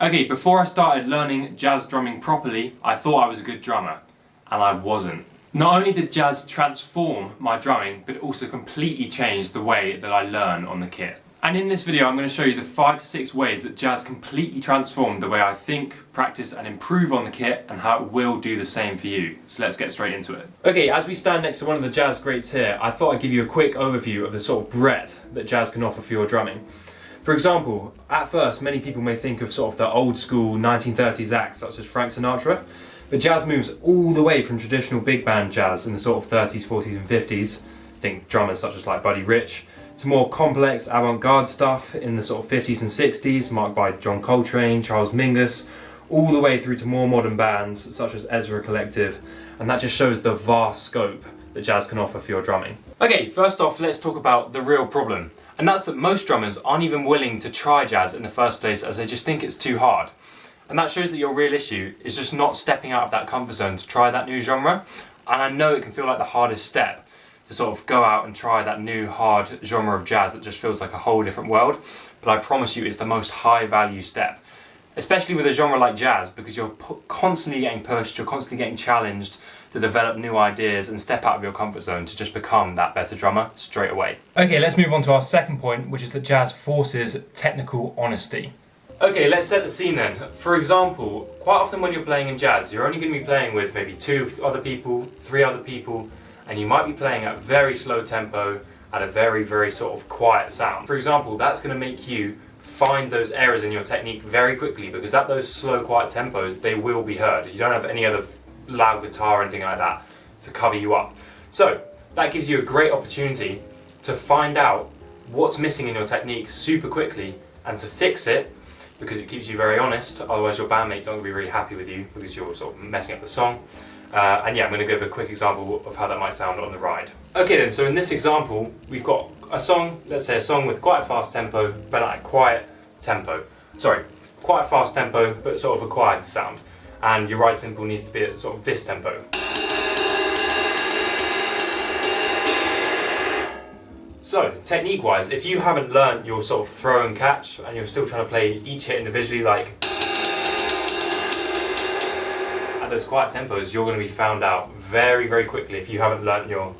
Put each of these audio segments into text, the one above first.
Okay, before I started learning jazz drumming properly, I thought I was a good drummer, and I wasn't. Not only did jazz transform my drumming, but it also completely changed the way that I learn on the kit. And in this video I'm going to show you the 5 to 6 ways that jazz completely transformed the way I think, practice and improve on the kit, and how it will do the same for you. So let's get straight into it. Okay, as we stand next to one of the jazz greats here, I thought I'd give you a quick overview of the sort of breadth that jazz can offer for your drumming. For example, at first many people may think of sort of the old school 1930s acts such as Frank Sinatra, but jazz moves all the way from traditional big band jazz in the sort of 30s, 40s and 50s, think drummers such as like Buddy Rich, to more complex avant-garde stuff in the sort of 50s and 60s, marked by John Coltrane, Charles Mingus, all the way through to more modern bands such as Ezra Collective, and that just shows the vast scope that jazz can offer for your drumming. Okay, first off, let's talk about the real problem, and that's that most drummers aren't even willing to try jazz in the first place as they just think it's too hard. And that shows that your real issue is just not stepping out of that comfort zone to try that new genre. And I know it can feel like the hardest step to sort of go out and try that new hard genre of jazz that just feels like a whole different world, but I promise you it's the most high value step. Especially with a genre like jazz, because you're constantly getting pushed, you're constantly getting challenged to develop new ideas and step out of your comfort zone to just become that better drummer straight away. Okay, let's move on to our second point, which is that jazz forces technical honesty. Okay, let's set the scene then. For example, quite often when you're playing in jazz, you're only going to be playing with maybe 2 other people, 3 other people, and you might be playing at a very slow tempo, at a very sort of quiet sound. For example, that's going to make you find those errors in your technique very quickly, because at those slow, quiet tempos, they will be heard. You don't have any other loud guitar or anything like that to cover you up. So that gives you a great opportunity to find out what's missing in your technique super quickly and to fix it, because it keeps you very honest. Otherwise your bandmates aren't going to be really happy with you because you're sort of messing up the song. And yeah, I'm going to give a quick example of how that might sound on the ride. Okay then, so in this example we've got a song, let's say a song with quite a fast tempo, but at a quiet tempo. Sorry, quite a fast tempo, but sort of a quieter sound. And your ride cymbal needs to be at sort of this tempo. So, technique-wise, if you haven't learnt your sort of throw and catch, and you're still trying to play each hit individually, like at those quiet tempos, you're going to be found out very quickly if you haven't learnt your,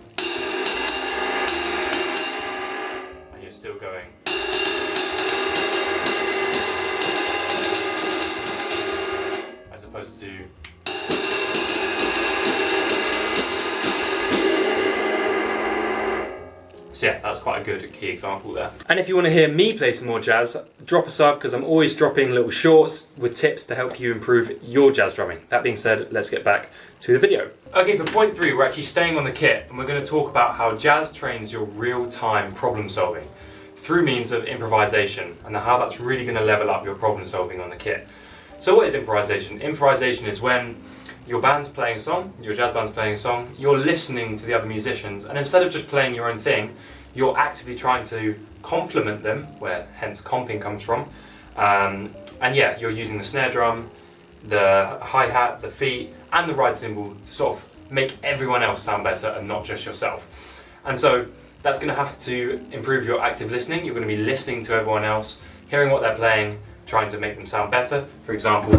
and you're still going. As opposed to so yeah, that's quite a good key example there. And if you want to hear me play some more jazz, drop a sub, because I'm always dropping little shorts with tips to help you improve your jazz drumming. That being said, let's get back to the video. Okay, for point 3, we're actually staying on the kit, and we're going to talk about how jazz trains your real-time problem solving through means of improvisation, and how that's really going to level up your problem solving on the kit. So what is improvisation? Improvisation is when your band's playing a song, your jazz band's playing a song, you're listening to the other musicians, and instead of just playing your own thing, you're actively trying to complement them, where hence comping comes from. And yeah, you're using the snare drum, the hi-hat, the feet, and the ride cymbal to sort of make everyone else sound better and not just yourself. And so that's going to have to improve your active listening. You're going to be listening to everyone else, hearing what they're playing, trying to make them sound better. For example,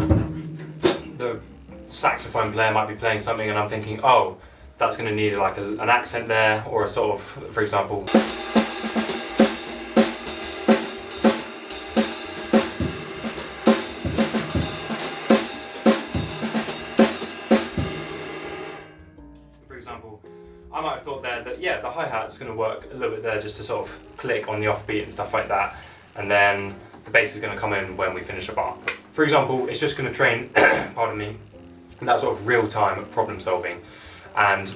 the saxophone player might be playing something and I'm thinking, oh, that's going to need like an accent there, or a sort of, for example, I might have thought there that yeah, the hi-hat's going to work a little bit there just to sort of click on the offbeat and stuff like that, and then the bass is going to come in when we finish a bar. For example, it's just going to train, pardon me, that sort of real-time problem solving, and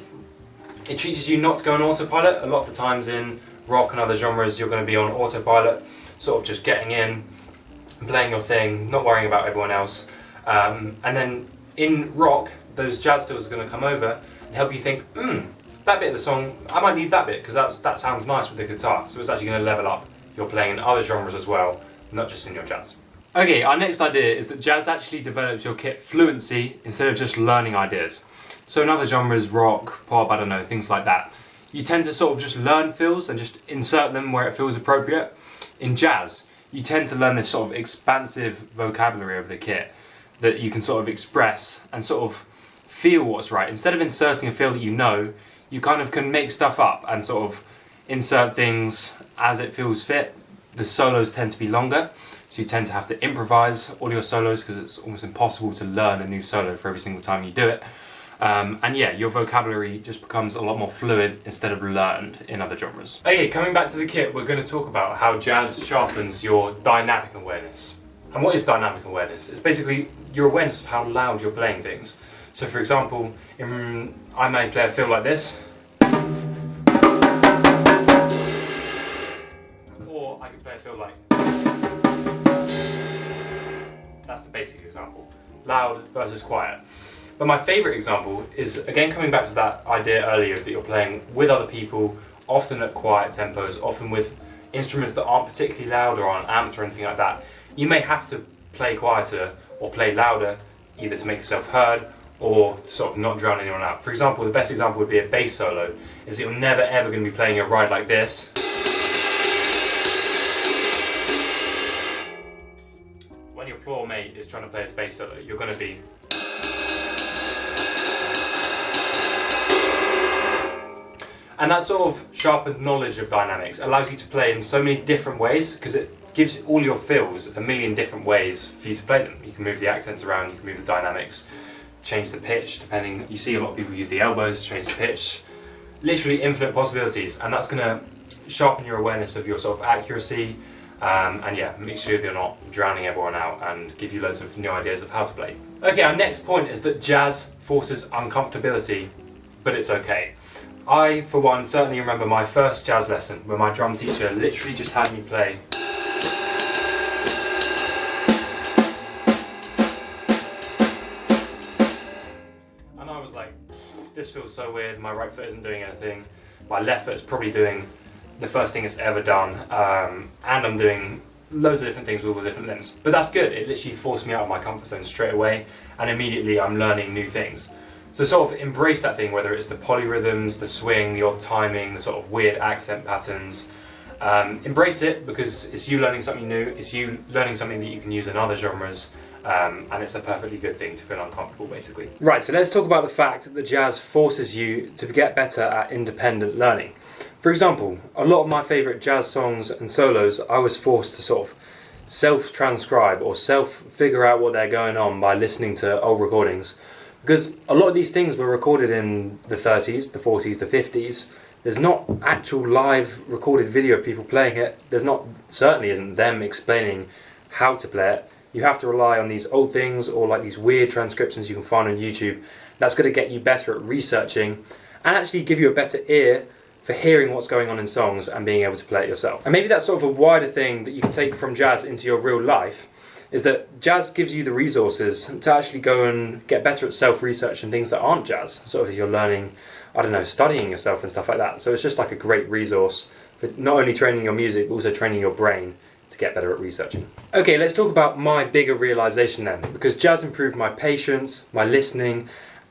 it teaches you not to go on autopilot. A lot of the times in rock and other genres you're going to be on autopilot, sort of just getting in, playing your thing, not worrying about everyone else, and then in rock those jazz stills are going to come over and help you think, that bit of the song, I might need that bit because that sounds nice with the guitar. So it's actually going to level up your playing in other genres as well, not just in your jazz. Okay, our next idea is that jazz actually develops your kit fluency instead of just learning ideas. So in other genres, rock, pop, I don't know, things like that, you tend to sort of just learn fills and just insert them where it feels appropriate. In jazz, you tend to learn this sort of expansive vocabulary of the kit that you can sort of express and sort of feel what's right. Instead of inserting a feel that you know, you kind of can make stuff up and sort of insert things as it feels fit. The solos tend to be longer, so you tend to have to improvise all your solos because it's almost impossible to learn a new solo for every single time you do it. And yeah, your vocabulary just becomes a lot more fluid instead of learned in other genres. Okay, coming back to the kit, we're going to talk about how jazz sharpens your dynamic awareness. And what is dynamic awareness? It's basically your awareness of how loud you're playing things. So for example, I may play a feel like this, or I can play a feel like. That's the basic example. Loud versus quiet. But my favourite example is, again, coming back to that idea earlier that you're playing with other people, often at quiet tempos, often with instruments that aren't particularly loud or aren't amped or anything like that. You may have to play quieter or play louder, either to make yourself heard or to sort of not drown anyone out. For example, the best example would be a bass solo, is that you're never ever going to be playing a ride like this. When your floor mate is trying to play a bass solo, you're going to be. And that sort of sharpened knowledge of dynamics allows you to play in so many different ways, because it gives all your fills a million different ways for you to play them. You can move the accents around, you can move the dynamics, change the pitch, depending. You see a lot of people use the elbows to change the pitch. Literally infinite possibilities, and that's going to sharpen your awareness of your sort of accuracy, and yeah, make sure that you're not drowning everyone out and give you loads of new ideas of how to play. Okay, our next point is that jazz forces uncomfortability, but it's okay. I, for one, certainly remember my first jazz lesson where my drum teacher literally just had me play. And I was like, this feels so weird, my right foot isn't doing anything, my left foot is probably doing the first thing it's ever done, and I'm doing loads of different things with all the different limbs. But that's good, it literally forced me out of my comfort zone straight away, and immediately I'm learning new things. So sort of embrace that thing, whether it's the polyrhythms, the swing, the odd timing, the sort of weird accent patterns. Embrace it, because it's you learning something new, it's you learning something that you can use in other genres, and it's a perfectly good thing to feel uncomfortable, basically. Right, so let's talk about the fact that jazz forces you to get better at independent learning. For example, a lot of my favourite jazz songs and solos, I was forced to sort of self-transcribe or self-figure out what they're going on by listening to old recordings. Because a lot of these things were recorded in the 30s, the 40s, the 50s. There's not actual live recorded video of people playing it. There's not, certainly isn't them explaining how to play it. You have to rely on these old things or like these weird transcriptions you can find on YouTube. That's going to get you better at researching and actually give you a better ear for hearing what's going on in songs and being able to play it yourself. And maybe that's sort of a wider thing that you can take from jazz into your real life, is that jazz gives you the resources to actually go and get better at self-research and things that aren't jazz. Sort of if you're learning, I don't know, studying yourself and stuff like that. So it's just like a great resource for not only training your music, but also training your brain to get better at researching. Okay, let's talk about my bigger realization then, because jazz improved my patience, my listening,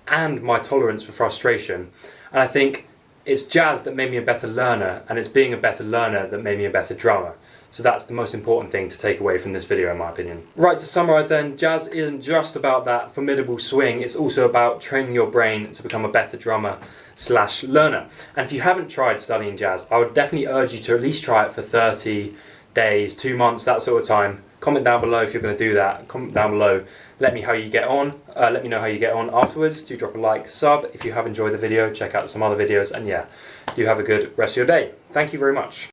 and my tolerance for frustration. And I think it's jazz that made me a better learner, and it's being a better learner that made me a better drummer. So that's the most important thing to take away from this video, in my opinion. Right, to summarise then, jazz isn't just about that formidable swing, it's also about training your brain to become a better drummer / learner. And if you haven't tried studying jazz, I would definitely urge you to at least try it for 30 days, 2 months, that sort of time. Comment down below if you're going to do that. Comment down below, let me know how you get on. Let me know how you get on afterwards. Do drop a like, sub if you have enjoyed the video, check out some other videos, and yeah, do have a good rest of your day. Thank you very much.